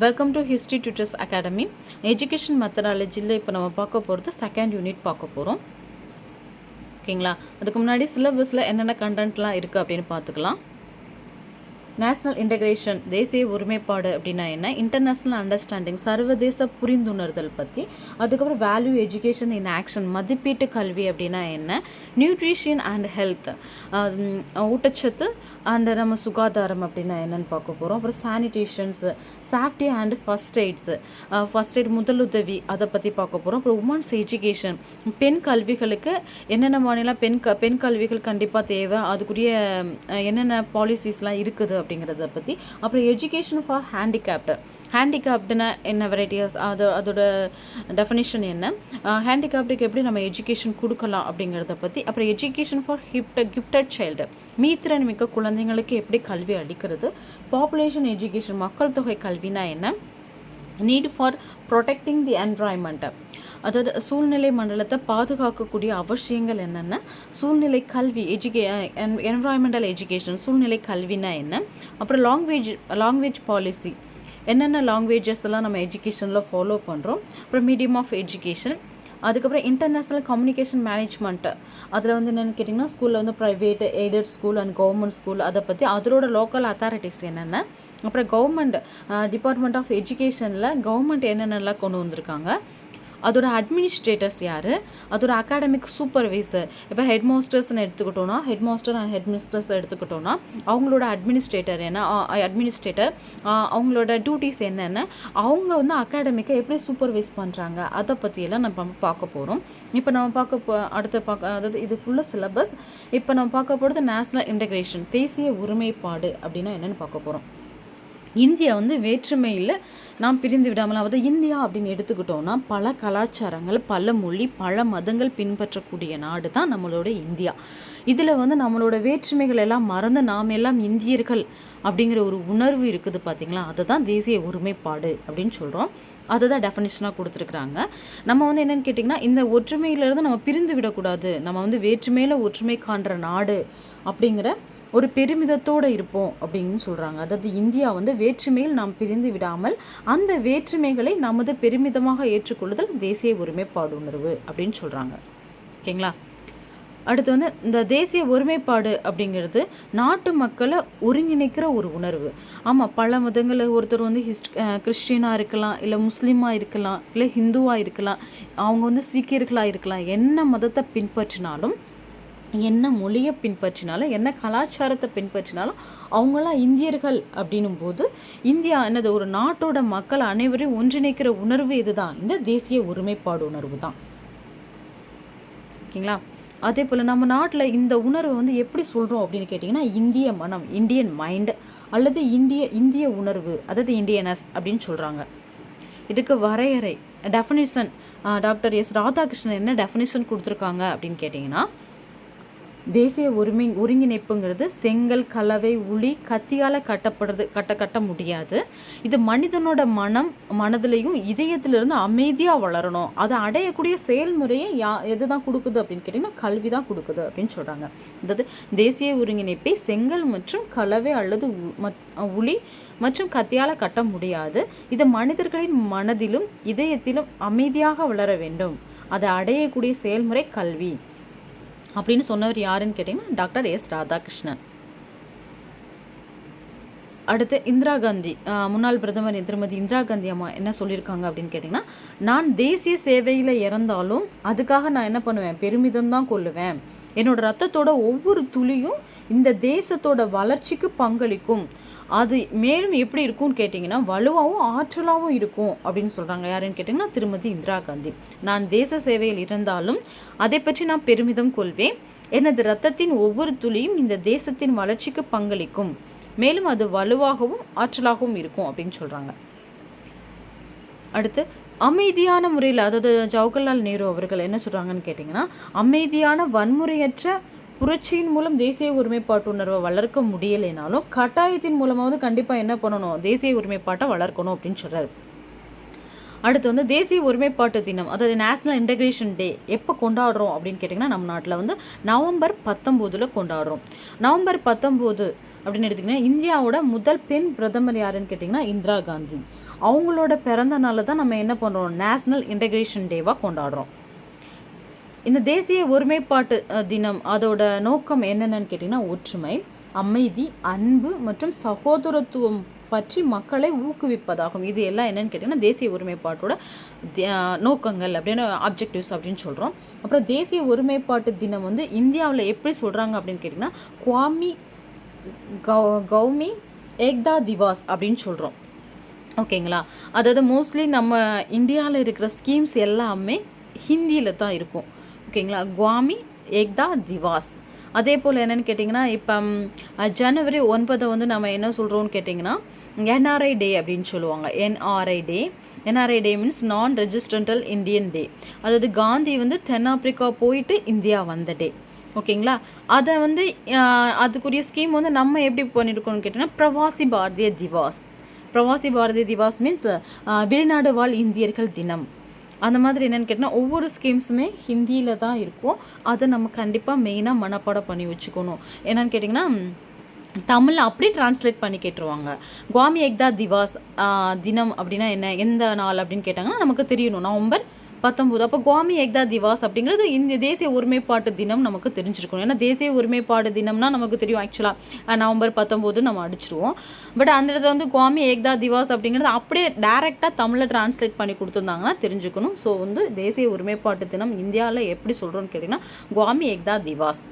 Welcome to history tutors academy. Education மெத்தடாலஜியில் இப்போ நம்ம பார்க்க போகிறது செகண்ட் யூனிட் பார்க்க போகிறோம். ஓகேங்களா? அதுக்கு முன்னாடி சிலபஸில் என்னென்ன கண்டென்ட்லாம் இருக்குது அப்படின்னு பார்த்துக்கலாம். நேஷ்னல் இன்டகிரேஷன், தேசிய ஒருமைப்பாடு அப்படின்னா என்ன, இன்டர்நேஷ்னல் அண்டர்ஸ்டாண்டிங், சர்வதேச புரிந்துணர்தல் பற்றி, அதுக்கப்புறம் வேல்யூ எஜுகேஷன் இன் ஆக்ஷன், மதிப்பீட்டு கல்வி அப்படின்னா என்ன, நியூட்ரிஷன் அண்ட் ஹெல்த், ஊட்டச்சத்து அண்ட் நம்ம சுகாதாரம் அப்படின்னா என்னன்னு பார்க்க போகிறோம். அப்புறம் சானிடேஷன்ஸு, சேஃப்டி அண்ட் ஃபஸ்ட் எய்ட் முதலுதவி, அதை பற்றி பார்க்க போகிறோம். அப்புறம் உமன்ஸ் எஜுகேஷன், பெண் கல்விகளுக்கு என்னென்ன மாநிலம் பெண் கல்விகள் கண்டிப்பாக தேவை, அதுக்குரிய என்னென்ன பாலிசிஸ்லாம் இருக்குது அப்படிங்கிறத பற்றி. அப்புறம் எஜுகேஷன் ஃபார் ஹேண்டிகேப்டுனா என்ன வெரைட்டிஸ், அதோட டெஃபினிஷன் என்ன, ஹேண்டிகேப்டுக்கு எப்படி நம்ம எஜுகேஷன் கொடுக்கலாம் அப்படிங்கிறத பற்றி. அப்புறம் எஜுகேஷன் ஃபார் கிஃப்டட் சைல்டு, மீத்திறன் மிக்க குழந்தைங்களுக்கு எப்படி கல்வி அளிக்கிறது. பாப்புலேஷன் எஜுகேஷன், மக்கள் தொகை கல்வினா என்ன, need for protecting the environment, அதாவது சூழ்நிலை மண்டலத்தை பாதுகாக்கக்கூடிய அவசியங்கள் என்னென்ன, சூழ்நிலை கல்வி என்விரான்மெண்டல் எஜுகேஷன், சூழ்நிலை கல்வினா என்ன. அப்புறம் லாங்குவேஜ் பாலிசி, என்னென்ன லாங்குவேஜஸ் எல்லாம் நம்ம எஜுகேஷனில் ஃபாலோ பண்ணுறோம். அப்புறம் மீடியம் ஆஃப் எஜுகேஷன், அதுக்கப்புறம் இன்டர்நேஷ்னல் கம்யூனிகேஷன் மேனேஜ்மெண்ட், அதில் வந்து என்னென்னு கேட்டிங்கன்னா ஸ்கூலில் வந்து private aided school and government school, அதை பற்றி அதோட லோக்கல் அத்தாரிட்டிஸ் என்னென்ன. அப்புறம் கவர்மெண்ட் டிபார்ட்மெண்ட் ஆஃப் எஜுகேஷனில் கவர்மெண்ட் என்னென்னலாம் கொண்டு வந்திருக்காங்க, அதோட அட்மினிஸ்ட்ரேட்டர்ஸ் யார், அதோட அகாடமிக் சூப்பர்வைசர். இப்போ ஹெட் மாஸ்டர்ஸ்ன்னு எடுத்துக்கிட்டோன்னா ஹெட் மினிஸ்டர்ஸ் எடுத்துக்கிட்டோன்னா அவங்களோட அட்மினிஸ்ட்ரேட்டர் அவங்களோட டியூட்டிஸ் என்னென்ன, அவங்க வந்து அகாடமிக்கை எப்படி சூப்பர்வைஸ் பண்ணுறாங்க, அதை பற்றியெல்லாம் நம்ம பார்க்க போகிறோம். இப்போ நம்ம அதாவது இது ஃபுல்லாக சிலபஸ். இப்போ நம்ம பார்க்க போகிறது நேஷ்னல் இன்டகிரேஷன், தேசிய ஒருமைப்பாடு அப்படின்னா என்னென்னு பார்க்க போகிறோம். இந்தியா வந்து வேற்றுமையில் நாம் பிரிந்து விடாமல், அதாவது இந்தியா அப்படின்னு எடுத்துக்கிட்டோன்னா பல கலாச்சாரங்கள், பல மொழி, பல மதங்கள் பின்பற்றக்கூடிய நாடு தான் நம்மளோட இந்தியா. இதில் வந்து நம்மளோட வேற்றுமைகள் எல்லாம் மறந்து நாம் எல்லாம் இந்தியர்கள் அப்படிங்கிற ஒரு உணர்வு இருக்குது பார்த்திங்களா, அதை தான் தேசிய ஒருமைப்பாடு அப்படின்னு சொல்கிறோம். அதை தான் டெஃபினிஷனாக கொடுத்துருக்குறாங்க. நம்ம வந்து என்னென்னு கேட்டிங்கன்னா, இந்த ஒற்றுமையிலேருந்து நம்ம பிரிந்து விடக்கூடாது, நம்ம வந்து வேற்றுமையில் ஒற்றுமை காண்ற நாடு அப்படிங்கிற ஒரு பெருமிதத்தோடு இருப்போம் அப்படின்னு சொல்கிறாங்க. அதாவது இந்தியா வந்து வேற்றுமையில் நாம் பிரிந்து விடாமல் அந்த வேற்றுமைகளை நமது பெருமிதமாக ஏற்றுக்கொள்ளுதல் தேசிய ஒருமைப்பாடு உணர்வு அப்படின்னு சொல்கிறாங்க. ஓகேங்களா? அடுத்து வந்து இந்த தேசிய ஒருமைப்பாடு அப்படிங்கிறது நாட்டு மக்களை ஒருங்கிணைக்கிற ஒரு உணர்வு. ஆமாம், பல மதங்களில் ஒருத்தர் வந்து கிறிஸ்டினாக இருக்கலாம், இல்லை முஸ்லீமாக இருக்கலாம், இல்லை ஹிந்துவாக இருக்கலாம், அவங்க வந்து சீக்கியர்களாக இருக்கலாம், என்ன மதத்தை பின்பற்றினாலும், என்ன மொழியை பின்பற்றினாலும், என்ன கலாச்சாரத்தை பின்பற்றினாலும் அவங்களாம் இந்தியர்கள் அப்படின்னும் போது இந்தியா என்னது ஒரு நாட்டோட மக்கள் அனைவரையும் ஒன்றிணைக்கிற உணர்வு இதுதான், இந்த தேசிய ஒருமைப்பாடு உணர்வு தான். ஓகேங்களா? அதே போல் நம்ம நாட்டில் இந்த உணர்வு வந்து எப்படி சொல்கிறோம் அப்படின்னு கேட்டிங்கன்னா, இந்திய மனம், இந்தியன் மைண்ட், அல்லது இந்திய உணர்வு, அதாவது இந்தியனஸ் அப்படின்னு சொல்கிறாங்க. இதுக்கு வரையறை டெஃபினிஷன் டாக்டர் எஸ் ராதாகிருஷ்ணன் என்ன டெஃபினிஷன் கொடுத்துருக்காங்க அப்படின்னு கேட்டிங்கன்னா, தேசிய ஒருங்கிணைப்புங்கிறது செங்கல், கலவை, உளி, கத்தியால் கட்ட முடியாது. இது மனிதனோட மனதிலையும் இதயத்திலிருந்து அமைதியாக வளரணும். அதை அடையக்கூடிய செயல்முறையை எது தான் கொடுக்குது அப்படின்னு கேட்டிங்கன்னா கல்வி தான் கொடுக்குது அப்படின்னு சொல்கிறாங்க. அதாவது தேசிய ஒருங்கிணைப்பை செங்கல் மற்றும் கலவை அல்லது உளி மற்றும் கத்தியால் கட்ட முடியாது. இது மனிதர்களின் மனதிலும் இதயத்திலும் அமைதியாக வளர வேண்டும். அதை அடையக்கூடிய செயல்முறை கல்வி அப்படின்னு சொன்னவர் யாருன்னு கேட்டிங்கன்னா டாக்டர் எஸ் ராதாகிருஷ்ணன். அடுத்து இந்திரா காந்தி, முன்னாள் பிரதமர் திருமதி இந்திரா காந்தி அம்மா என்ன சொல்லியிருக்காங்க அப்படின்னு கேட்டிங்கன்னா, நான் தேசிய சேவையில் இறந்தாலும் அதுக்காக நான் என்ன பண்ணுவேன், பெருமிதம் தான் கொள்ளுவேன். என்னோட ரத்தத்தோட ஒவ்வொரு துளியும் இந்த தேசத்தோட வளர்ச்சிக்கு பங்களிக்கும். அது மேலும் எப்படி இருக்கும்னு கேட்டிங்கன்னா வலுவாகவும் ஆற்றலாகவும் இருக்கும் அப்படின்னு சொல்கிறாங்க. யாருன்னு கேட்டிங்கன்னா திருமதி இந்திரா காந்தி. நான் தேச சேவையில் இருந்தாலும் அதை பற்றி நான் பெருமிதம் கொள்வேன். எனது இரத்தத்தின் ஒவ்வொரு துளியும் இந்த தேசத்தின் வளர்ச்சிக்கு பங்களிக்கும், மேலும் அது வலுவாகவும் ஆற்றலாகவும் இருக்கும் அப்படின்னு சொல்கிறாங்க. அடுத்து அமைதியான முறையில், அதாவது ஜவஹர்லால் நேரு அவர்கள் என்ன சொல்கிறாங்கன்னு கேட்டிங்கன்னா, அமைதியான வன்முறையற்ற புரட்சியின் மூலம் தேசிய ஒருமைப்பாட்டு உணர்வை வளர்க்க முடியலைனாலும் கட்டாயத்தின் மூலமாவது கண்டிப்பாக என்ன பண்ணணும், தேசிய ஒருமைப்பாட்டை வளர்க்கணும் அப்படின்னு சொல்கிறார். அடுத்து வந்து தேசிய ஒருமைப்பாட்டு தினம், அதாவது நேஷ்னல் இன்டகிரேஷன் டே எப்போ கொண்டாடுறோம் அப்படின்னு கேட்டிங்கன்னா நம்ம நாட்டில் வந்து நவம்பர் 19 கொண்டாடுறோம். நவம்பர் 19 அப்படின்னு எடுத்திங்கன்னா இந்தியாவோட முதல் பெண் பிரதமர் யாருன்னு கேட்டிங்கன்னா இந்திரா காந்தி. அவங்களோட பிறந்த நாளை தான் நம்ம என்ன பண்ணுறோம், நேஷ்னல் இன்டகிரேஷன் டேவாக கொண்டாடுறோம். இந்த தேசிய ஒருமைப்பாட்டு தினம் அதோட நோக்கம் என்னென்னு கேட்டிங்கன்னா ஒற்றுமை, அமைதி, அன்பு மற்றும் சகோதரத்துவம் பற்றி மக்களை ஊக்குவிப்பதாகும். இது எல்லாம் என்னென்னு கேட்டிங்கன்னா தேசிய ஒருமைப்பாட்டோட நோக்கங்கள் அப்படின்னு ஆப்ஜெக்டிவ்ஸ் அப்படின்னு சொல்கிறோம். அப்புறம் தேசிய ஒருமைப்பாட்டு தினம் வந்து இந்தியாவில் எப்படி சொல்கிறாங்க அப்படின்னு கேட்டிங்கன்னா குவாமி கௌமி ஏக்தா திவாஸ் அப்படின்னு சொல்கிறோம். ஓகேங்களா, அதாவது மோஸ்ட்லி நம்ம இந்தியாவில் இருக்கிற ஸ்கீம்ஸ் எல்லாமே ஹிந்தியில் தான் இருக்கும். ஓகேங்களா, குவாமி ஏக்தா திவாஸ். அதே போல் என்னென்னு கேட்டிங்கன்னா இப்போ ஜனவரி 9 வந்து நம்ம என்ன சொல்கிறோன்னு கேட்டிங்கன்னா என்ஆர்ஐ டே அப்படின்னு சொல்லுவாங்க. என்ஆர்ஐ டே மீன்ஸ் நான் ரெஜிஸ்ட்ரண்டல் இந்தியன் டே. அதாவது காந்தி வந்து தென்னாப்பிரிக்கா போயிட்டு இந்தியா வந்த டே. ஓகேங்களா, அதை வந்து அதுக்குரிய ஸ்கீம் வந்து நம்ம எப்படி பண்ணியிருக்கோம்னு கேட்டிங்கன்னா பிரவாசி பாரதிய திவாஸ் மீன்ஸ் வெளிநாடு வாழ் இந்தியர்கள் தினம். அந்த மாதிரி என்னென்னு கேட்டிங்கன்னா ஒவ்வொரு ஸ்கீம்ஸுமே ஹிந்தியில் தான் இருக்கும். அதை நம்ம கண்டிப்பாக மெயினாக மனப்பாடம் பண்ணி வச்சுக்கணும். என்னென்னு கேட்டிங்கன்னா தமிழில் அப்படியே டிரான்ஸ்லேட் பண்ணி கேட்டுருவாங்க. குவாமி ஏக்தா திவாஸ் தினம் அப்படின்னா என்ன, எந்த நாள் அப்படின்னு கேட்டாங்கன்னா நமக்கு தெரியணும். நவம்பர் 19. அப்போ குவாமி ஏக்தா திவாஸ் அப்படிங்கிறது இந்த தேசிய ஒருமைப்பாட்டு தினம் நமக்கு தெரிஞ்சிருக்கணும். ஏன்னா தேசிய ஒருமைப்பாடு தினம்னா நமக்கு தெரியும் ஆக்சுவலாக நவம்பர் 19 நம்ம அடிச்சிருவோம். பட் அந்த இடத்துல வந்து குவாமி ஏக்தா திவாஸ் அப்படிங்கிறது அப்படியே டைரெக்டாக தமிழில் டிரான்ஸ்லேட் பண்ணி கொடுத்துருந்தாங்கன்னா தெரிஞ்சுக்கணும். ஸோ வந்து தேசிய ஒருமைப்பாட்டு தினம் இந்தியாவில் எப்படி சொல்கிறோன்னு கேட்டிங்கன்னா குவாமி ஏக்தா திவாஸ்.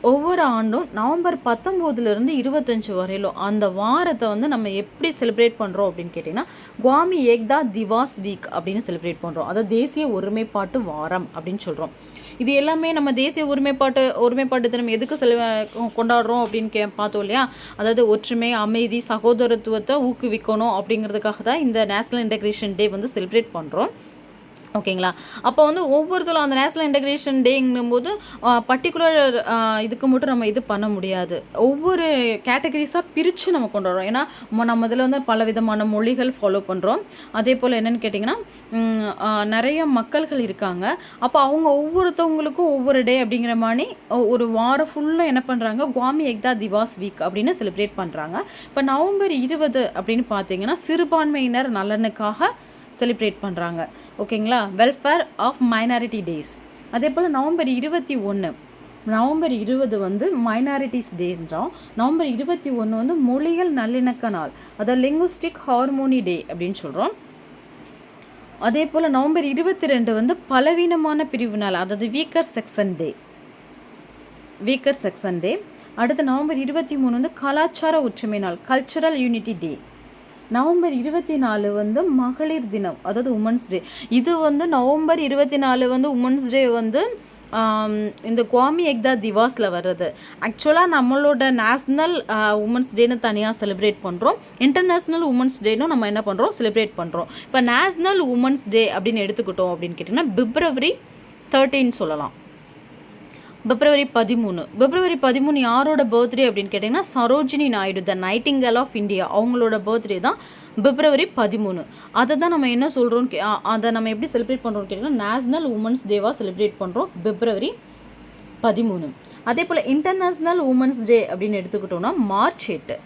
ஒவ்வொரு ஆண்டும் நவம்பர் 19லேருந்து 25 வரையிலும் அந்த வாரத்தை வந்து நம்ம எப்படி செலிப்ரேட் பண்ணுறோம் அப்படின்னு கேட்டிங்கன்னா குவாமி ஏக்தா திவாஸ் வீக் அப்படின்னு செலிப்ரேட் பண்ணுறோம். அதாவது தேசிய ஒருமைப்பாட்டு வாரம் அப்படின்னு சொல்கிறோம். இது எல்லாமே நம்ம தேசிய ஒருமைப்பாட்டு தினம் எதுக்கு கொண்டாடுறோம் அப்படின்னு பார்த்தோம் இல்லையா, அதாவது ஒற்றுமை, அமைதி, சகோதரத்துவத்தை ஊக்குவிக்கணும் அப்படிங்கிறதுக்காக தான் இந்த நேஷ்னல் இன்டகிரேஷன் டே வந்து செலிப்ரேட் பண்ணுறோம். ஓகேங்களா, அப்போ வந்து ஒவ்வொருத்தரும் அந்த நேஷ்னல் இன்டகிரேஷன் டேங்கும் போது பர்டிகுலர் இதுக்கு மட்டும் நம்ம இது பண்ண முடியாது. ஒவ்வொரு கேட்டகரிஸாக பிரித்து நம்ம கொண்டாடுறோம். ஏன்னா நம்ம இதில் வந்து பல விதமான மொழிகள் ஃபாலோ பண்ணுறோம். அதே போல் என்னென்னு கேட்டிங்கன்னா நிறைய மக்கள்கள் இருக்காங்க. அப்போ அவங்க ஒவ்வொருத்தவங்களுக்கும் ஒவ்வொரு டே அப்படிங்கிற மாதிரி ஒரு வாரம் ஃபுல்லாக என்ன பண்ணுறாங்க, குவாமி ஏக்தா திவாஸ் வீக் அப்படின்னு செலிப்ரேட் பண்ணுறாங்க. இப்போ நவம்பர் 20 அப்படின்னு பார்த்தீங்கன்னா சிறுபான்மையினர் நலனுக்காக செலிப்ரேட் பண்ணுறாங்க. ஓகேங்களா, வெல்ஃபேர் ஆஃப் மைனாரிட்டி டேஸ். அதே போல் நவம்பர் 20 வந்து மைனாரிட்டிஸ் டேஸ்ன்றோம். நவம்பர் 21 வந்து மொழிகள் நல்லிணக்க நாள், அதாவது லிங்குஸ்டிக் ஹார்மோனி டே அப்படின்னு சொல்கிறோம். அதே போல் நவம்பர் 22 வந்து பலவீனமான பிரிவு நாள், அதாவது வீக்கர் செக்ஷன் டே. அடுத்து நவம்பர் 23 வந்து கலாச்சார ஒற்றுமை நாள், கல்ச்சுரல் யூனிட்டி டே. நவம்பர் 24 வந்து மகளிர் தினம், அதாவது உமன்ஸ் டே. இது வந்து நவம்பர் 24 வந்து உமன்ஸ் டே வந்து இந்த குவாமி ஏக்தா திவாஸில் வர்றது. ஆக்சுவலாக நம்மளோட நேஷ்னல் உமன்ஸ் டேன்னு தனியாக செலிப்ரேட் பண்ணுறோம். இன்டர்நேஷ்னல் உமன்ஸ் டேனும் நம்ம என்ன பண்ணுறோம், செலிப்ரேட் பண்ணுறோம். இப்போ நேஷ்னல் உமன்ஸ் டே அப்படின்னு எடுத்துக்கிட்டோம் அப்படின்னு கேட்டிங்கன்னா பிப்ரவரி 13 சொல்லலாம். பிப்ரவரி 13 யாரோட பர்த்டே அப்படின்னு கேட்டிங்கன்னா சரோஜினி நாயுடு, த நைட்டிங்கேல் ஆஃப் இந்தியா, அவங்களோட பர்த்டே தான் பிப்ரவரி 13. அதை தான் நம்ம என்ன சொல்கிறோம், அதை நம்ம எப்படி செலிப்ரேட் பண்ணுறோம்னு கேட்டிங்கன்னா நேஷ்னல் உமன்ஸ் டேவாக செலிப்ரேட் பண்ணுறோம் பிப்ரவரி 13. அதே போல் இன்டர்நேஷ்னல் உமன்ஸ் டே அப்படின்னு எடுத்துக்கிட்டோம்னா மார்ச் 8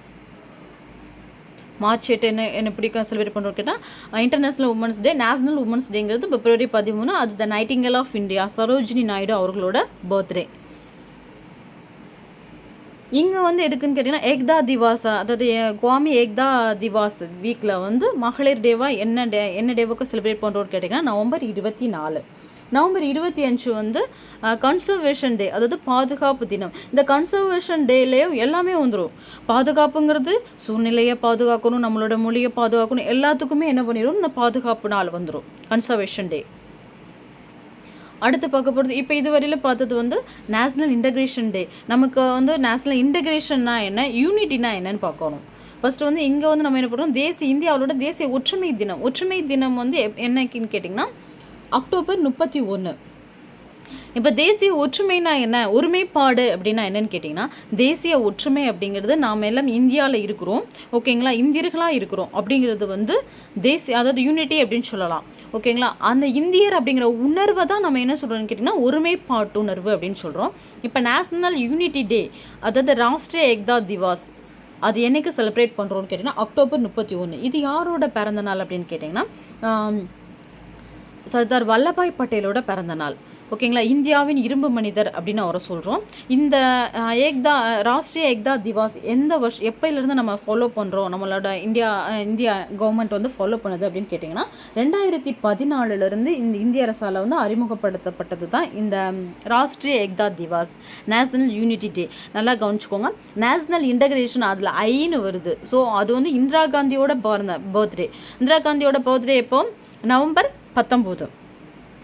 என்ன பிடிக்கும் செலிப்ரேட் பண்ணுறோம் கேட்டால் international women's day. National women's டேங்கிறது பிப்ரவரி 13. அது the nightingale of India, Sarojini Naidu அவர்களோட பர்த்டே. இங்கே வந்து எதுக்குன்னு கேட்டிங்கன்னா ஏக்தா திவாஸா, அதாவது குவாமி ஏக்தா திவாஸ் வீக்கில் வந்து மகளிர் டேவாக என்ன டேவுக்கு செலிப்ரேட் பண்ணுறோன்னு கேட்டிங்கன்னா நவம்பர் 24. நவம்பர் 25 வந்து கன்சர்வேஷன் டே, அதாவது பாதுகாப்பு தினம். இந்த கன்சர்வேஷன் டேலேயும் எல்லாமே வந்துடும். பாதுகாப்புங்கிறது சூழ்நிலையை பாதுகாக்கணும், நம்மளோட மொழியை பாதுகாக்கணும், எல்லாத்துக்குமே என்ன பண்ணிடும், இந்த பாதுகாப்பு நாள் வந்துடும், கன்சர்வேஷன் டே. அடுத்து பார்க்க போகிறது, இப்போ இதுவரையில் பார்த்தது வந்து நேஷ்னல் இன்டகிரேஷன் டே. நமக்கு வந்து நேஷ்னல் இன்டகிரேஷன்னா என்ன, யூனிட்டினா என்னன்னு பார்க்கணும். ஃபஸ்ட்டு வந்து இங்கே வந்து நம்ம என்ன பண்ணுறோம், இந்தியாவோட தேசிய ஒற்றுமை தினம் வந்து என்னைக்குன்னு கேட்டிங்கன்னா அக்டோபர் 31. இப்போ தேசிய ஒற்றுமைனா என்ன, ஒருமைப்பாடு அப்படின்னா என்னன்னு கேட்டிங்கன்னா தேசிய ஒற்றுமை அப்படிங்கிறது நாம் எல்லாம் இந்தியாவில் இருக்கிறோம், ஓகேங்களா, இந்தியர்களாக இருக்கிறோம் அப்படிங்கிறது வந்து அதாவது யூனிட்டி அப்படின்னு சொல்லலாம். ஓகேங்களா, அந்த இந்தியர் அப்படிங்கிற உணர்வை தான் நம்ம என்ன சொல்கிறோம்னு கேட்டிங்கன்னா ஒருமைப்பாட்டு உணர்வு அப்படின்னு சொல்கிறோம். இப்போ நேஷ்னல் யூனிட்டி டே, அதாவது ராஷ்ட்ரிய ஏக்தா திவாஸ் அது என்னைக்கு செலிப்ரேட் பண்ணுறோன்னு கேட்டிங்கன்னா அக்டோபர் 31. இது யாரோட பிறந்த நாள் அப்படின்னு கேட்டிங்கன்னா சர்தார் வல்லபாய் பட்டேலோட பிறந்த நாள். ஓகேங்களா. இந்தியாவின் இரும்பு மனிதர் அப்படின்னு அவரை சொல்கிறோம். இந்த ராஷ்ட்ரிய ஏக்தா திவாஸ் எந்த வருஷம் எப்போயிலேருந்து நம்ம ஃபாலோ பண்ணுறோம், நம்மளோட இந்தியா கவர்மெண்ட் வந்து ஃபாலோ பண்ணுது அப்படின்னு கேட்டிங்கன்னா 2014 இந்த இந்திய அரசால் வந்து அறிமுகப்படுத்தப்பட்டது தான் இந்த ராஷ்ட்ரிய ஏக்தா திவாஸ், நேஷனல் யூனிட்டி டே. நல்லா கவனிச்சுக்கோங்க. நேஷனல் இன்டகிரேஷன் அதில் ஐன்னு வருது. ஸோ அது வந்து இந்திரா காந்தியோட பர்த்டே. இந்திரா காந்தியோட பர்த்டே எப்போ? நவம்பர் 19.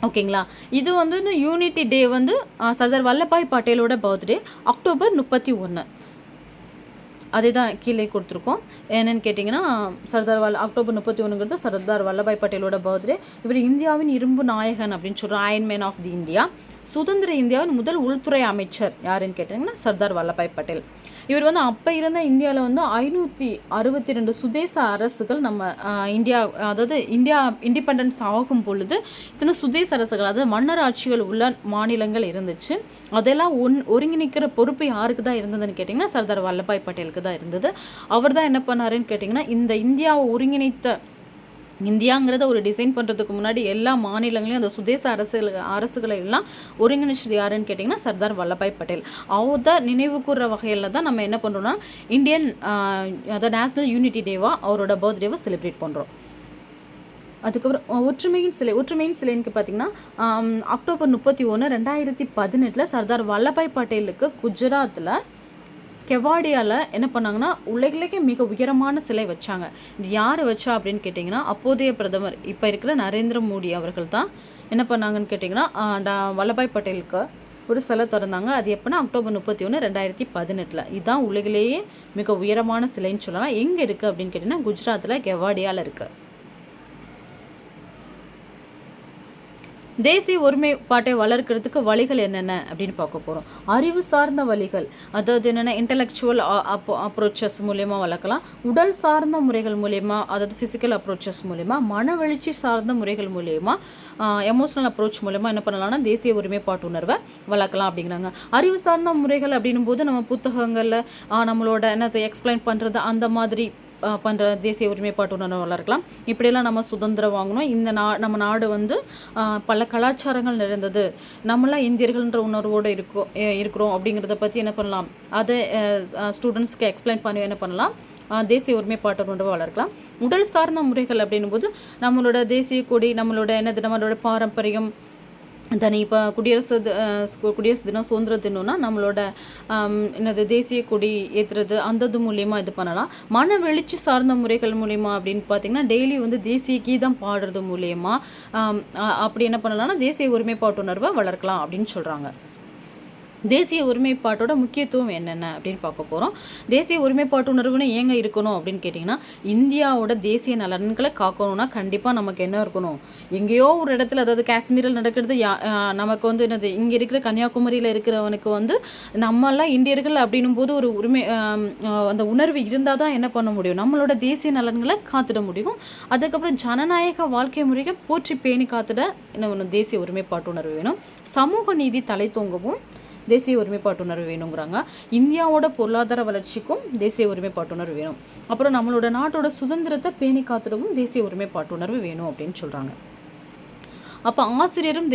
ஓகேங்களா. இது வந்து யூனிட்டி டே வந்து சர்தார் வல்லபாய் பட்டேலோட பர்த்டே அக்டோபர் 31. அதே தான் கீழே கொடுத்துருக்கோம். என்னென்னு கேட்டிங்கன்னா அக்டோபர் 31ங்கிறது சர்தார் வல்லபாய் பட்டேலோட பர்த்டே. இவர் இந்தியாவின் இரும்பு நாயகன் அப்படின்னு சொல்கிறோம், iron man of the India. சுதந்திர இந்தியாவின் முதல் உள்துறை அமைச்சர் யாருன்னு கேட்டிங்கன்னா சர்தார் வல்லபாய் பட்டேல். இவர் வந்து அப்போ இருந்த இந்தியாவில் வந்து 562 சுதேச அரசுகள் நம்ம இந்தியா இண்டிபெண்டன்ஸ் ஆகும் பொழுது இத்தனை சுதேச அரசுகள், அதாவது மன்னர் ஆட்சிகள் உள்ள மாநிலங்கள் இருந்துச்சு. அதெல்லாம் ஒருங்கிணைக்கிற பொறுப்பு யாருக்கு தான் இருந்ததுன்னு கேட்டிங்கன்னா சர்தார் வல்லபாய் பட்டேலுக்கு தான் இருந்தது. அவர் தான் என்ன பண்ணாருன்னு கேட்டிங்கன்னா இந்த இந்தியாவை ஒருங்கிணைத்த இந்தியாங்கிறத ஒரு டிசைன் பண்ணுறதுக்கு முன்னாடி எல்லா மாநிலங்களையும் அந்த சுதேச அரசுகளை எல்லாம் ஒருங்கிணைச்சது யாருன்னு கேட்டிங்கன்னா சர்தார் வல்லபாய் பட்டேல். அவரை நினைவு கூறுற வகையில் தான் நம்ம என்ன பண்ணுறோம்னா இந்தியன் அதாவது நேஷனல் யூனிட்டி டேவாக அவரோட பர்த்டேவை செலிப்ரேட் பண்ணுறோம். அதுக்கப்புறம் ஒற்றுமையின் சிலைன்னு பார்த்தீங்கன்னா அக்டோபர் 31, 2018 சர்தார் வல்லபாய் பட்டேலுக்கு குஜராத்தில் கெவாடியாவில் என்ன பண்ணாங்கன்னா உலகிலேயே மிக உயரமான சிலை வச்சாங்க. இது யார் வச்சா அப்படின்னு கேட்டிங்கன்னா அப்போதைய பிரதமர் இப்போ இருக்கிற நரேந்திர மோடி அவர்கள் தான் என்ன பண்ணாங்கன்னு கேட்டிங்கன்னா வல்லபாய் பட்டேலுக்கு ஒரு சிலை திறந்தாங்க. அது எப்போனா அக்டோபர் 31, 2018. இதுதான் உலகிலேயே மிக உயரமான சிலைன்னு சொல்லலாம். எங்கே இருக்குது அப்படின்னு கேட்டிங்கன்னா குஜராத்தில் கெவாடியாவில் இருக்குது. தேசிய ஒருமைப்பாட்டை வளர்க்கிறதுக்கு வழிகள் என்னென்ன அப்படின்னு பார்க்க போகிறோம். அறிவு சார்ந்த வழிகள், அதாவது என்னென்ன இன்டலெக்சுவல் அப்ரோச்சஸ் மூலயமா வளர்க்கலாம். உடல் சார்ந்த முறைகள் மூலயமா, அதாவது ஃபிசிக்கல் அப்ரோச்சஸ் மூலயமா, மனவெழுச்சி சார்ந்த முறைகள் மூலயமா, எமோஷனல் அப்ரோச் மூலமா என்ன பண்ணலாம்னா தேசிய ஒருமைப்பாட்டு உணர்வை வளர்க்கலாம் அப்படிங்கிறாங்க. அறிவு சார்ந்த முறைகள் அப்படின்னும் போது நம்ம புத்தகங்களில் நம்மளோட என்னத்தை எக்ஸ்பிளைன் பண்ணுறது அந்த மாதிரி பண்ணுற தேசிய ஒருமைப்பாட்டு உணர்வை வளர்க்கலாம். இப்படியெல்லாம் நம்ம சுதந்திரம் வாங்கணும், இந்த நம்ம நாடு வந்து பல கலாச்சாரங்கள் நிறைந்தது, நம்மளாம் இந்தியர்கள்ன்ற உணர்வோடு இருக்கிறோம் அப்படிங்கிறத பற்றி என்ன பண்ணலாம், அதை ஸ்டூடெண்ட்ஸ்க்கு எக்ஸ்பிளைன் பண்ணி என்ன பண்ணலாம் தேசிய ஒருமைப்பாட்டு உணர்வை வளர்க்கலாம். உடல் சார்ந்த முறைகள் அப்படின்னும் போது நம்மளோட தேசிய கொடி, நம்மளோட பாரம்பரியம் தனி. இப்போ குடியரசு தினம், சுதந்திர தினம்னா நம்மளோட தேசிய கொடி ஏற்றுறது அந்த மூலியமாக இது பண்ணலாம். மன வெளிச்சி சார்ந்த முறைகள் மூலிமா அப்படின்னு பார்த்தீங்கன்னா டெய்லி வந்து தேசிய கீதம் பாடுறது மூலயமா அப்படி என்ன பண்ணலாம்னா தேசிய ஒருமைப்பாட்டு உணர்வை வளர்க்கலாம் அப்படின்னு சொல்கிறாங்க. தேசிய ஒருமைப்பாட்டோட முக்கியத்துவம் என்னென்ன அப்படின்னு பார்க்க போகிறோம். தேசிய ஒருமைப்பாட்டு உணர்வுன்னு ஏங்க இருக்கணும் அப்படின்னு கேட்டிங்கன்னா இந்தியாவோட தேசிய நலன்களை காக்கணும்னா கண்டிப்பாக நமக்கு என்ன இருக்கணும், எங்கேயோ ஒரு இடத்துல, அதாவது காஷ்மீரில் நடக்கிறது நமக்கு வந்து என்னது, இங்கே இருக்கிற கன்னியாகுமரியில் இருக்கிறவனுக்கு வந்து நம்மெல்லாம் இந்தியர்கள் அப்படின்னும் போது ஒரு அந்த உணர்வு இருந்தால் தான் என்ன பண்ண முடியும், நம்மளோட தேசிய நலன்களை காத்திட முடியும். அதுக்கப்புறம் ஜனநாயக வாழ்க்கை முறையை போற்றி பேணி காத்திட என்ன வேணும், தேசிய ஒருமைப்பாட்டு உணர்வு வேணும். சமூக நீதி தலை தோங்கவும் தேசிய ஒருமைப்பாட்டு உணர்வு வேணுங்கிறாங்க. இந்தியாவோட பொருளாதார வளர்ச்சிக்கும் தேசிய ஒருமைப்பாட்டு உணர்வு வேணும். அப்புறம் நம்மளோட நாட்டோட சுதந்திரத்தை பேணி காத்திடவும் தேசிய ஒருமைப்பாட்டு உணர்வு வேணும் அப்படின்னு சொல்கிறாங்க. அப்போ ஆசிரியரும்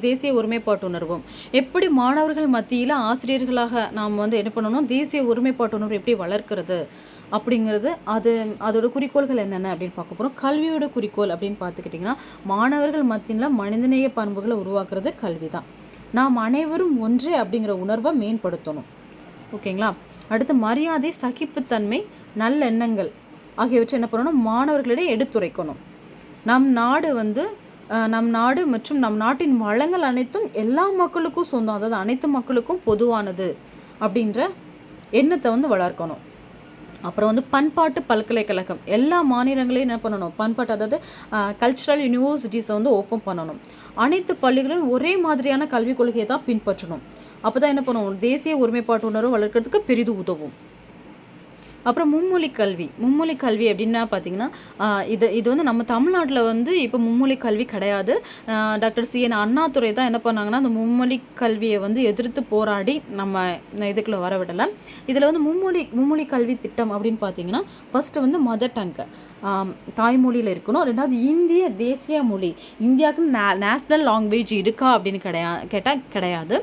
தேசிய ஒருமைப்பாட்டு உணர்வும் எப்படி மாணவர்கள் மத்தியில் ஆசிரியர்களாக நாம் வந்து என்ன பண்ணணும், தேசிய ஒருமைப்பாட்டு உணர்வு எப்படி வளர்க்கிறது அப்படிங்கிறது அதோட குறிக்கோள்கள் என்னென்ன அப்படின்னு பார்க்க போகிறோம். கல்வியோட குறிக்கோள் அப்படின்னு பார்த்துக்கிட்டிங்கன்னா மாணவர்கள் மத்தியில் மனிதநேய பண்புகளை உருவாக்குறது கல்வி தான். நாம் அனைவரும் ஒன்றே அப்படிங்கிற உணர்வை மேம்படுத்தணும். ஓகேங்களா. அடுத்து மரியாதை, சகிப்புத்தன்மை, நல்லெண்ணங்கள் ஆகியவற்றை என்ன பண்ணணும், மாணவர்களிடையே எடுத்துரைக்கணும். நம் நாடு மற்றும் நம் நாட்டின் வளங்கள் அனைத்தும் எல்லா மக்களுக்கும் சொந்தம், அதாவது அனைத்து மக்களுக்கும் பொதுவானது அப்படின்ற எண்ணத்தை வந்து வளர்க்கணும். அப்புறம் வந்து பண்பாட்டு பல்கலைக்கழகம் எல்லா மாநிலங்களையும் என்ன பண்ணணும், பண்பாட்டு அதாவது கல்ச்சுரல் யூனிவர்சிட்டிஸை வந்து ஓப்பன் பண்ணணும். அனைத்து பள்ளிகளும் ஒரே மாதிரியான கல்விக் கொள்கையை தான் பின்பற்றணும். அப்போ தான் என்ன பண்ணுவோம், தேசிய ஒருமைப்பாட்டு உணர்வு வளர்க்கறதுக்கு பெரிதும் உதவும். அப்புறம் மும்மொழி கல்வி. மும்மொழி கல்வி எப்படின்னா பார்த்தீங்கன்னா, இது வந்து நம்ம தமிழ்நாட்டில வந்து இப்போ மும்மொழி கல்வி கிடையாது. டாக்டர் சி.என். அண்ணாதுரை தான் என்ன பண்ணாங்கன்னா, அந்த மும்மொழி கல்விய வந்து எதிர்த்து போராடி நம்ம இதுக்குள்ள வர விடல. இதில வந்து மும்மொழி கல்வி திட்டம் அப்படின்னு பார்த்தீங்கன்னா, ஃபர்ஸ்ட்டு வந்து மதர் டங் தாய்மொழியில இருக்கணும். 2வது இந்திய தேசிய மொழி. இந்தியாவுக்குன்னு நேஷனல் லாங்குவேஜ் இருக்கா அப்படின்னு கேட்டா கிடையாது.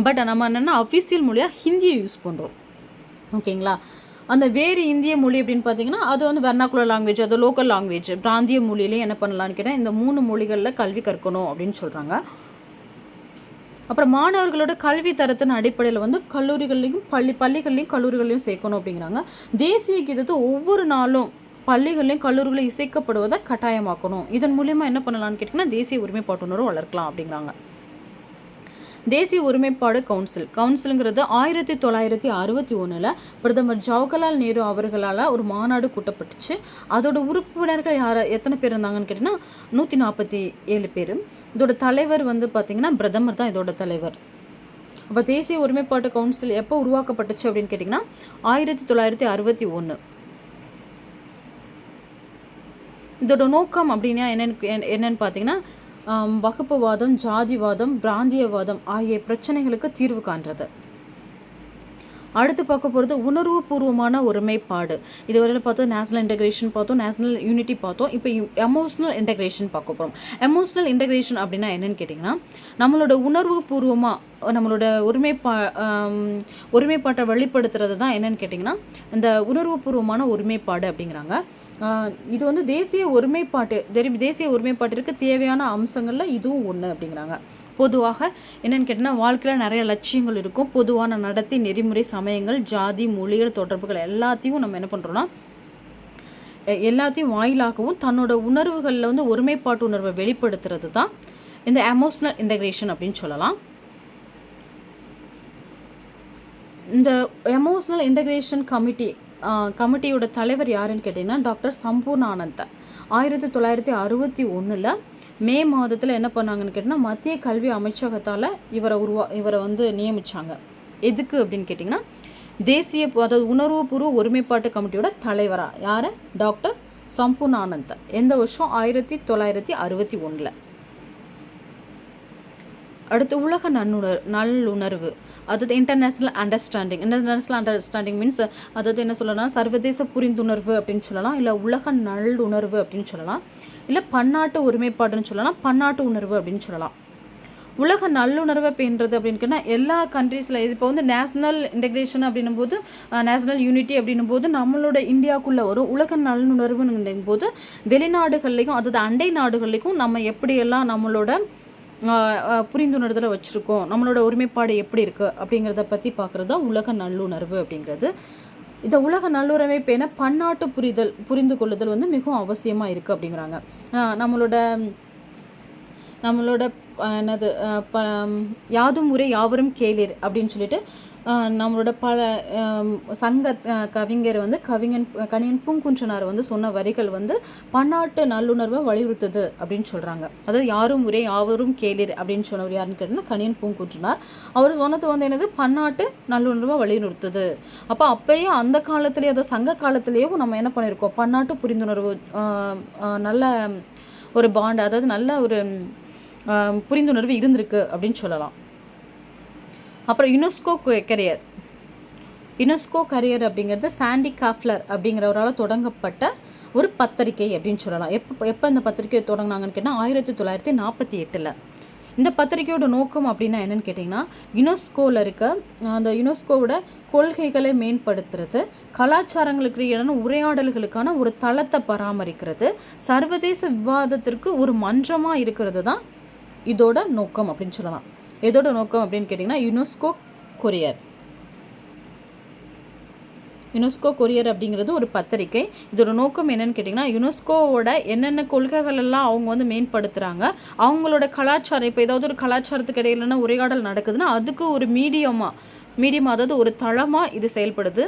பட் நம்ம என்னென்னா அஃபிஷியல் மொழியா ஹிந்தியை யூஸ் பண்ணுறோம். ஓகேங்களா? அந்த வேறு இந்திய மொழி அப்படின்னு பார்த்தீங்கன்னா, அது வந்து வெர்னாக்குலர் லாங்குவேஜ், அது லோக்கல் லாங்குவேஜ். பிராந்திய மொழியிலேயே என்ன பண்ணலான்னு கேட்டால், இந்த 3 மொழிகளில் கல்வி கற்கணும் அப்படின்னு சொல்கிறாங்க. அப்புறம் மாணவர்களோட கல்வி தரத்தின் அடிப்படையில் வந்து கல்லூரிகள்லையும் பள்ளிகள்லையும் கல்லூரிகள்லையும் சேர்க்கணும் அப்படிங்கிறாங்க. தேசிய கீதத்தை ஒவ்வொரு நாளும் பள்ளிகள்லையும் கல்லூரிகளையும் இசைக்கப்படுவதை கட்டாயமாக்கணும். இதன் மூலியமாக என்ன பண்ணலான்னு கேட்டிங்கன்னா, தேசிய ஒருமைப்பாட்டுணர்வு வளர்க்கலாம் அப்படிங்கிறாங்க. தேசிய ஒருமைப்பாடு கவுன்சிலுங்கிறது 1961 பிரதமர் ஜவஹர்லால் நேரு அவர்களால் ஒரு மாநாடு கூட்டப்பட்டுச்சு. அதோட உறுப்பினர்கள் எத்தனை பேர் இருந்தாங்கன்னு கேட்டிங்கன்னா 147 பேர். இதோட தலைவர் வந்து பார்த்திங்கன்னா பிரதமர் தான் இதோட தலைவர். அப்போ தேசிய ஒருமைப்பாட்டு கவுன்சில் எப்போ உருவாக்கப்பட்டுச்சு அப்படின்னு கேட்டிங்கன்னா 1961. இதோட நோக்கம் அப்படின்னா என்னன்னு பார்த்தீங்கன்னா, வகுப்புவாதம், ஜாதிவாதம், பிராந்தியவாதம் ஆகிய பிரச்சனைகளுக்கு தீர்வு காண்றது. அடுத்து பார்க்க போகிறது உணர்வுபூர்வமான ஒருமைப்பாடு. இதுவரையில் பார்த்தோம் நேஷனல் இன்டெகிரேஷன் பார்த்தோம், நேஷனல் யூனிட்டி பார்த்தோம். இப்போ எமோஷ்னல் இன்டெகிரேஷன் பார்க்க போகிறோம். எமோஷ்னல் இன்டெகிரேஷன் அப்படின்னா என்னன்னு கேட்டிங்கன்னா, நம்மளோட உணர்வுபூர்வமாக நம்மளோட ஒருமைப்பாட்டை வெளிப்படுத்துறது தான் என்னன்னு கேட்டிங்கன்னா இந்த உணர்வுபூர்வமான ஒருமைப்பாடு அப்படிங்கிறாங்க. இது வந்து தேசிய ஒருமைப்பாட்டிற்கு தேவையான அம்சங்களில் இதுவும் ஒன்று அப்படிங்கிறாங்க. பொதுவாக என்னென்னு கேட்டிங்கன்னா, வாழ்க்கையில் நிறைய லட்சியங்கள் இருக்கும். பொதுவான நடத்தை, நெறிமுறை, சமயங்கள், ஜாதி, மொழிகள், தொடர்புகள் எல்லாத்தையும் நம்ம என்ன பண்ணுறோன்னா, எல்லாத்தையும் வாயிலாகவும் தன்னோட உணர்வுகளில் வந்து ஒருமைப்பாட்டு உணர்வை வெளிப்படுத்துறது தான் இந்த எமோஷ்னல் இன்டெகிரேஷன் அப்படின்னு சொல்லலாம். இந்த எமோஷ்னல் இன்டெகிரேஷன் கமிட்டியோட தலைவர் யாருன்னு கேட்டிங்கன்னா டாக்டர் சம்பூர்ணானந்த. 1961 மே மாதத்தில் என்ன பண்ணாங்கன்னு கேட்டிங்கன்னா, மத்திய கல்வி அமைச்சகத்தால் இவரை வந்து நியமித்தாங்க. எதுக்கு அப்படின்னு கேட்டிங்கன்னா, அதாவது உணர்வுபூர்வ ஒருமைப்பாட்டு கமிட்டியோட தலைவராக யார்? டாக்டர் சம்பூர்ணானந்த. எந்த வருஷம்? 1961. அடுத்து உலக நல்லுணர்வு, அதாவது இன்டர்நேஷ்னல் அண்டர்ஸ்டாண்டிங் மீன்ஸ் அதாவது என்ன சொல்லலாம், சர்வதேச புரிந்துணர்வு அப்படின்னு சொல்லலாம், இல்லை உலக நல்லுணர்வு அப்படின்னு சொல்லலாம், இல்லை பன்னாட்டு ஒருமைப்பாடுன்னு சொல்லலாம், பன்னாட்டு உணர்வு அப்படின்னு சொல்லலாம். உலக நல்லுணர்வை பேணுறது அப்படின்னு கேட்டால் எல்லா கண்ட்ரீஸில் இப்போ வந்து நேஷ்னல் இன்டெகிரேஷன் அப்படின்னும் போது, நேஷ்னல் யூனிட்டி அப்படின்னும் போது நம்மளோட இந்தியாவுக்குள்ளே வரும். உலக நல்லுணர்வுன்னு போது வெளிநாடுகள்லையும் அதாவது அண்டை நாடுகள்லையும் நம்ம எப்படியெல்லாம் நம்மளோட புரிந்துணர்தலை வச்சுருக்கோம், நம்மளோட ஒருமைப்பாடு எப்படி இருக்குது அப்படிங்கிறத பற்றி பார்க்குறது தான் உலக நல்லுணர்வு அப்படிங்கிறது. இந்த உலக நல்லுறவை பேண பன்னாட்டு புரிந்து கொள்ளுதல் வந்து மிகவும் அவசியமாக இருக்குது அப்படிங்கிறாங்க. நம்மளோட என்னது யாதும் ஊரே யாவரும் கேளீர் அப்படின்னு சொல்லிட்டு நம்மளோட பல சங்க கவிஞர் வந்து கணியன் பூங்குன்றனார் வந்து சொன்ன வரிகள் வந்து பன்னாட்டு நல்லுணர்வை வலியுறுத்துது அப்படின்னு சொல்கிறாங்க. அதாவது யாரும் ஊரே யாவரும் கேளீர் அப்படின்னு சொன்னவர் யாருன்னு கேட்டிங்கன்னா கணியன் பூங்குன்றனார். அவர் சொன்னது வந்து என்னது, பன்னாட்டு நல்லுணர்வை வலியுறுத்துது. அப்போ அப்பயே அந்த காலத்துலேயே, அதாவது சங்க காலத்திலேயும் நம்ம என்ன பண்ணியிருக்கோம், பன்னாட்டு புரிந்துணர்வு நல்ல ஒரு பாண்ட், அதாவது நல்ல ஒரு புரிந்துணர்வு இருந்திருக்கு அப்படின்னு சொல்லலாம். அப்புறம் யுனெஸ்கோ கரியர் அப்படிங்கிறது சாண்டி காஃப்லர் அப்படிங்கிறவரால் தொடங்கப்பட்ட ஒரு பத்திரிகை அப்படின்னு சொல்லலாம். எப்போ இந்த பத்திரிகையை தொடங்கினாங்கன்னு கேட்டால் 1948. இந்த பத்திரிகையோட நோக்கம் அப்படின்னா என்னென்னு கேட்டிங்கன்னா, யுனெஸ்கோவில் இருக்க அந்த யுனெஸ்கோவோட கொள்கைகளை மேம்படுத்துறது, கலாச்சாரங்களுக்கு இடையான உரையாடல்களுக்கான ஒரு தளத்தை பராமரிக்கிறது, சர்வதேச விவாதத்திற்கு ஒரு மன்றமாக இருக்கிறது தான் இதோட நோக்கம் அப்படின்னு சொல்லலாம். எதோட நோக்கம் அப்படின்னு கேட்டிங்கன்னா யுனெஸ்கோ கொரியர் அப்படிங்கிறது ஒரு பத்திரிகை. இதோட நோக்கம் என்னன்னு கேட்டிங்கன்னா, யுனெஸ்கோவோட என்னென்ன கொள்கைகள் எல்லாம் அவங்க வந்து மேம்படுத்துகிறாங்க, அவங்களோட கலாச்சாரம், இப்போ ஏதாவது ஒரு கலாச்சாரத்துக்கு இடையிலான உரையாடல் நடக்குதுன்னா அதுக்கு ஒரு மீடியமாக அதாவது ஒரு தளமாக இது செயல்படுது.